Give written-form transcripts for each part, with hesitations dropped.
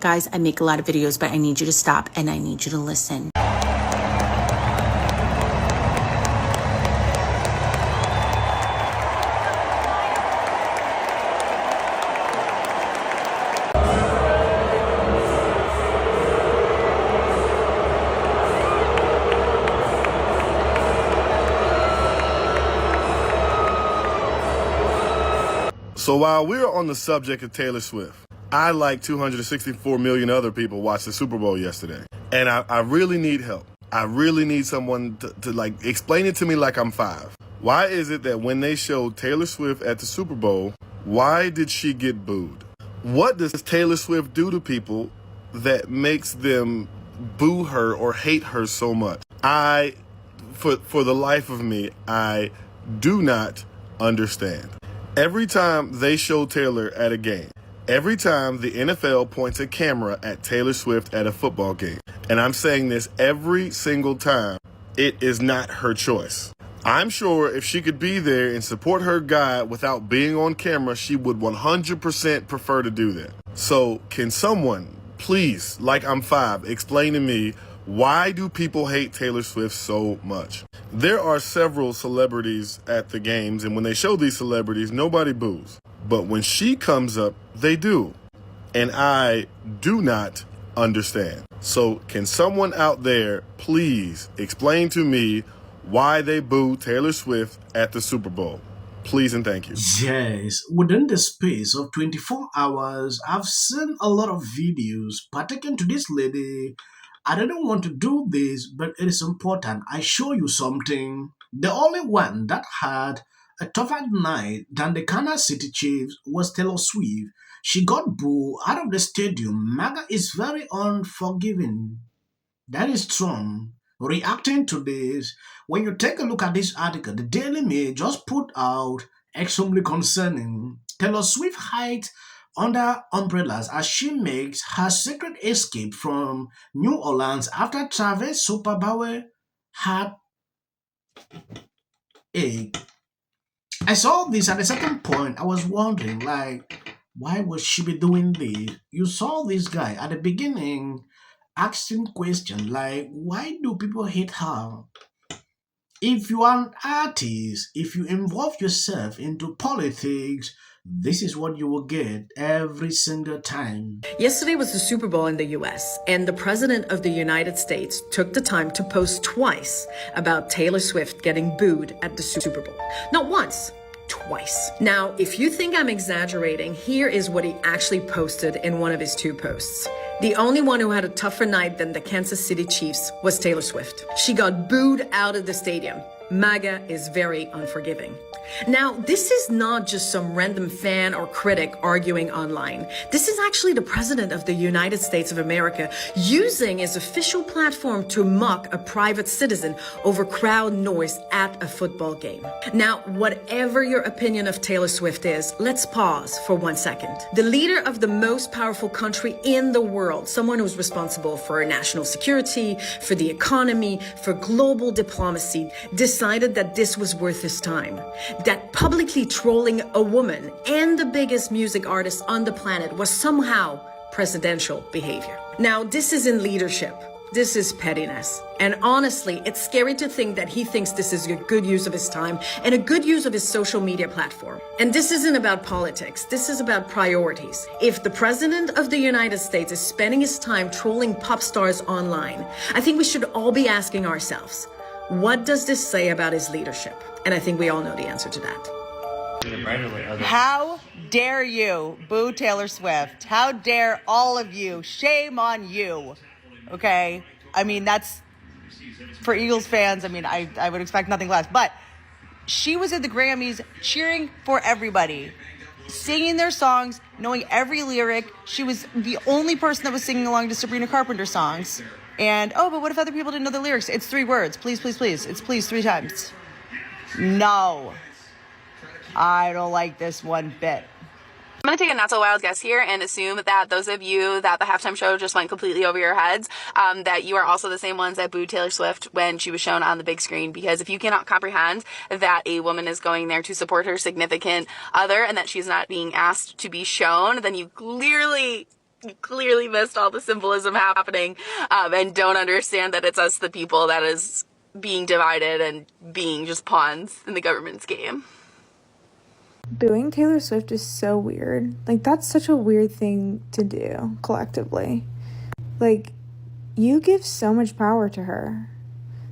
Guys, I make a lot of videos, but I need you to stop and I need you to listen. So while we're on the subject of Taylor Swift, I, like 264 million other people, watched the Super Bowl yesterday. And I really need help. I really need someone to like explain it to me like I'm 5. Why is it that when they showed Taylor Swift at the Super Bowl, why did she get booed? What does Taylor Swift do to people that makes them boo her or hate her so much? For the life of me, I do not understand. Every time they show Taylor at a game, every time the NFL points a camera at Taylor Swift at a football game, and I'm saying this every single time, it is not her choice. I'm sure if she could be there and support her guy without being on camera, she would 100% prefer to do that. So can someone, please, like I'm 5, explain to me, why do people hate Taylor Swift so much? There are several celebrities at the games, and when they show these celebrities, nobody boos. But when she comes up, they do. And I do not understand. So can someone out there please explain to me why they boo Taylor Swift at the Super Bowl? Please and thank you. Yes, within the space of 24 hours, I've seen a lot of videos pertaining to this lady. I didn't want to do this, but it is important. I show you something. The only one that had a tougher night than the Kansas City Chiefs was Taylor Swift. She got booed out of the stadium. MAGA is very unforgiving. That is Trump reacting to this. When you take a look at this article, the Daily Mail just put out extremely concerning. Taylor Swift hides under umbrellas as she makes her secret escape from New Orleans after Travis Superbauer had a. I saw this at a certain point. I was wondering, like, why would she be doing this? You saw this guy at the beginning asking question like, why do people hate her? If you are an artist, if you involve yourself into politics, this is what you will get every single time. Yesterday was the Super Bowl in the US, and the President of the United States took the time to post twice about Taylor Swift getting booed at the Super Bowl. Not once, twice. Now, if you think I'm exaggerating, here is what he actually posted in one of his 2 posts. The only one who had a tougher night than the Kansas City Chiefs was Taylor Swift. She got booed out of the stadium. MAGA is very unforgiving. Now, this is not just some random fan or critic arguing online. This is actually the President of the United States of America using his official platform to mock a private citizen over crowd noise at a football game. Now, whatever your opinion of Taylor Swift is, let's pause for 1 second. The leader of the most powerful country in the world, someone who's responsible for national security, for the economy, for global diplomacy, decided that this was worth his time. That publicly trolling a woman and the biggest music artist on the planet was somehow presidential behavior. Now, this isn't leadership. This is pettiness. And honestly, it's scary to think that he thinks this is a good use of his time and a good use of his social media platform. And this isn't about politics. This is about priorities. If the President of the United States is spending his time trolling pop stars online, I think we should all be asking ourselves, what does this say about his leadership? And I think we all know the answer to that. How dare you boo Taylor Swift? How dare all of you? Shame on you. Okay? I mean, that's, for Eagles fans, I mean, I would expect nothing less. But she was at the Grammys cheering for everybody, singing their songs, knowing every lyric. She was the only person that was singing along to Sabrina Carpenter songs. And, oh, but what if other people didn't know the lyrics? It's 3 words. Please, please, please. It's please 3 times. No. I don't like this one bit. I'm going to take a not so wild guess here and assume that those of you that the halftime show just went completely over your heads, that you are also the same ones that booed Taylor Swift when she was shown on the big screen. Because if you cannot comprehend that a woman is going there to support her significant other and that she's not being asked to be shown, then you clearly You clearly missed all the symbolism happening, and don't understand that it's us, the people, that is being divided and being just pawns in the government's game. Booing Taylor Swift is so weird. Like, that's such a weird thing to do collectively. Like, you give so much power to her.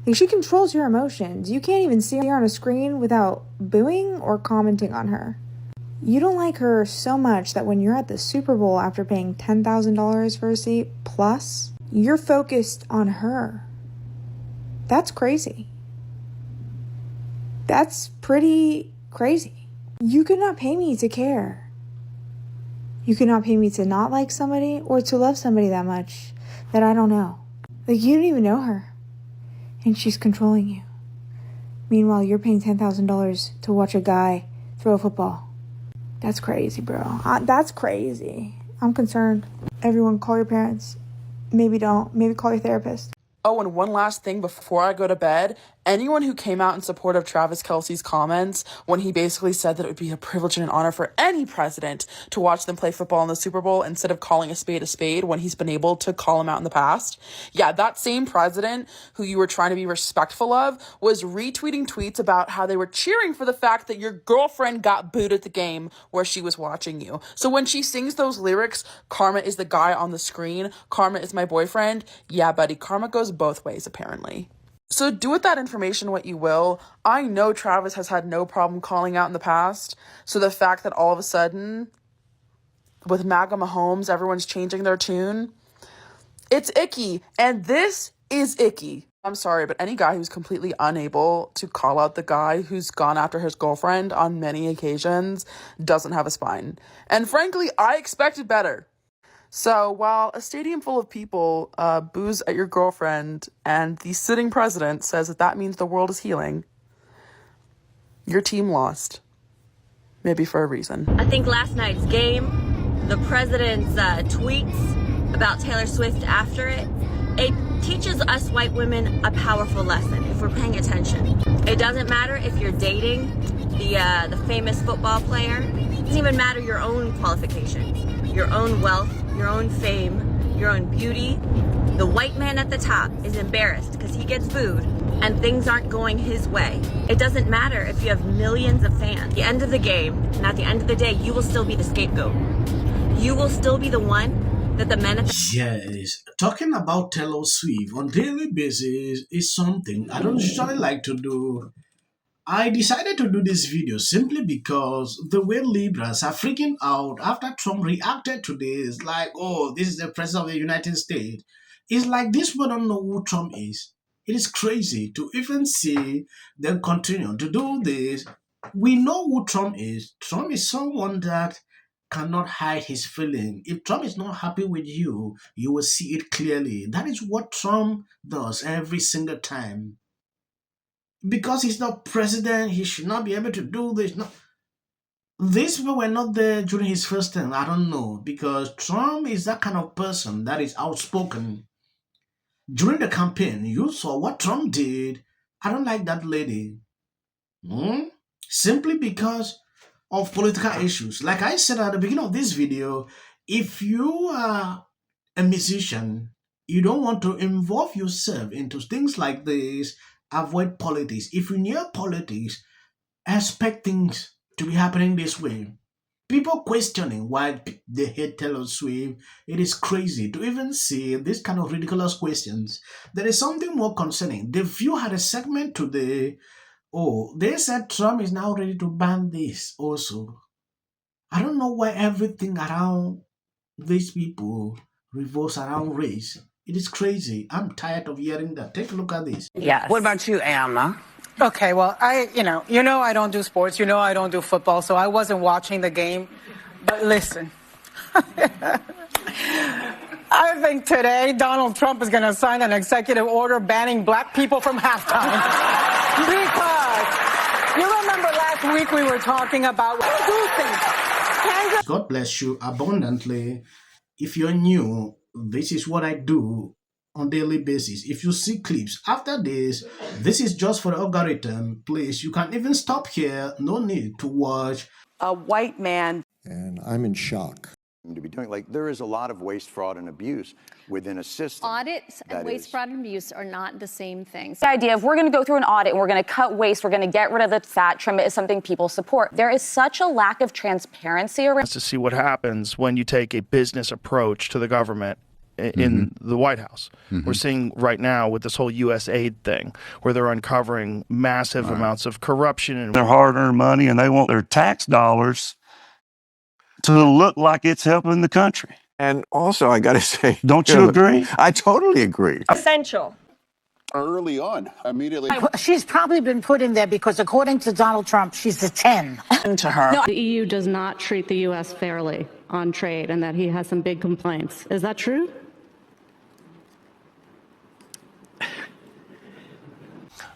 Like, she controls your emotions. You can't even see her on a screen without booing or commenting on her. You don't like her so much that when you're at the Super Bowl after paying $10,000 for a seat, plus, you're focused on her. That's crazy. That's pretty crazy. You could not pay me to care. You could not pay me to not like somebody or to love somebody that much that I don't know. Like, you don't even know her. And she's controlling you. Meanwhile, you're paying $10,000 to watch a guy throw a football. That's crazy, bro. That's crazy. I'm concerned. Everyone, call your parents. Maybe don't. Maybe call your therapist. Oh, and one last thing before I go to bed. Anyone who came out in support of Travis Kelce's comments when he basically said that it would be a privilege and an honor for any president to watch them play football in the Super Bowl instead of calling a spade when he's been able to call him out in the past. Yeah, that same president who you were trying to be respectful of was retweeting tweets about how they were cheering for the fact that your girlfriend got booed at the game where she was watching you. So when she sings those lyrics, Karma is the guy on the screen, Karma is my boyfriend, yeah, buddy, karma goes both ways, apparently. So do with that information what you will. I know Travis has had no problem calling out in the past. So the fact that all of a sudden, with MAGA Mahomes, everyone's changing their tune, it's icky. And this is icky. I'm sorry, but any guy who's completely unable to call out the guy who's gone after his girlfriend on many occasions doesn't have a spine. And frankly, I expected better. So while a stadium full of people boos at your girlfriend and the sitting president says that means the world is healing, your team lost. Maybe for a reason. I think last night's game, the president's tweets about Taylor Swift after it teaches us white women a powerful lesson if we're paying attention. It doesn't matter if you're dating the famous football player. It doesn't even matter your own qualifications, your own wealth, your own fame, your own beauty. The white man at the top is embarrassed because he gets booed and things aren't going his way. It doesn't matter if you have millions of fans. At the end of the game, and at the end of the day, you will still be the scapegoat. You will still be the one that the men at the Yes, talking about Taylor Swift on daily basis is something I don't usually like to do. I decided to do this video simply because the way Libras are freaking out after Trump reacted to this, like, oh, this is the president of the United States. It's like this people don't know who Trump is. It is crazy to even see them continue to do this. We know who Trump is. Trump is someone that cannot hide his feeling. If Trump is not happy with you, you will see it clearly. That is what Trump does every single time. Because he's not president, he should not be able to do this. No. These people were not there during his first term. I don't know. Because Trump is that kind of person that is outspoken. During the campaign, you saw what Trump did. I don't like that lady. Simply because of political issues. Like I said at the beginning of this video, if you are a musician, you don't want to involve yourself into things like this, avoid politics. If you're near politics, expect things to be happening this way. People questioning why they hate Taylor Swift. It is crazy to even see this kind of ridiculous questions. There is something more concerning. The View had a segment today. Oh, they said Trump is now ready to ban this also. I don't know why everything around these people revolves around race. It is crazy. I'm tired of hearing that. Take a look at this. Yes. What about you, Anna? Okay, well, I don't do sports. I don't do football, so I wasn't watching the game. But listen, I think today Donald Trump is going to sign an executive order banning black people from halftime. Because you remember last week we were talking about God bless you abundantly. If you're new, this is what I do on daily basis. If you see clips after this is just for the algorithm. Please, you can even stop here. No need to watch. A white man. And I'm in shock. to be doing. Like, there is a lot of waste, fraud, and abuse within a system. Audits and waste, fraud, and abuse are not the same things. The idea of we're going to go through an audit and we're going to cut waste, we're going to get rid of the fat, trim it, is something people support. There is such a lack of transparency around. To see what happens when you take a business approach to the government in the White House. We're seeing right now with this whole U.S. aid thing, where they're uncovering massive amounts of corruption and their hard-earned money, and they want their tax dollars to look like it's helping the country. And also, I got to say, don't you agree? I totally agree. Essential. Early on, immediately. She's probably been put in there because, according to Donald Trump, she's a 10. To her. No, the EU does not treat the U.S. fairly on trade, and that he has some big complaints. Is that true?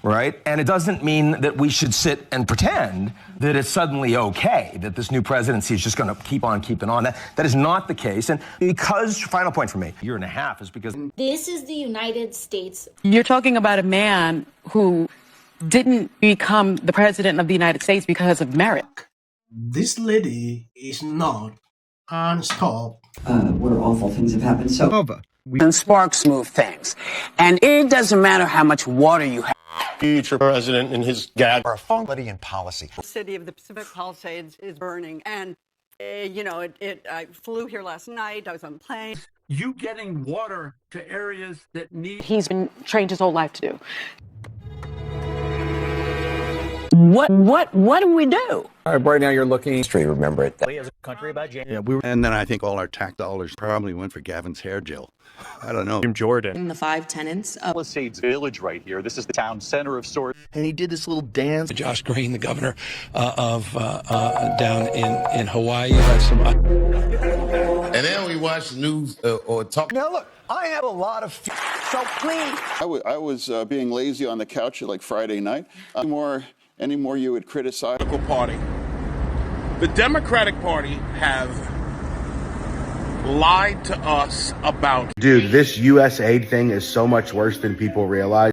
Right? And it doesn't mean that we should sit and pretend that it's suddenly okay, that this new presidency is just going to keep on keeping on. That is not the case. And because, final point for me, 1.5 years is because... This is the United States. You're talking about a man who didn't become the president of the United States because of merit. This lady is not unstopped. Where awful things have happened. So and sparks move things. And it doesn't matter how much water you have. Future president and his gag are quality and policy. The city of the Pacific Palisades is burning. And, I flew here last night. I was on a plane. You getting water to areas that need... He's been trained his whole life to do. What do we do? All right, right now you're looking straight. Remember it. As a country about Yeah, and then I think all our tax dollars probably went for Gavin's hair gel. I don't know. Jim Jordan. In the 5 tenants of Palisades Village right here. This is the town center of sorts. And he did this little dance. Josh Green, the governor of down in Hawaii, had some. And then we watch the news or talk. Now look, I have a lot of. So please. I was being lazy on the couch at like Friday night. Any more you would criticize? Party. The Democratic Party have lied to us about. Dude, this U.S. aid thing is so much worse than people realize.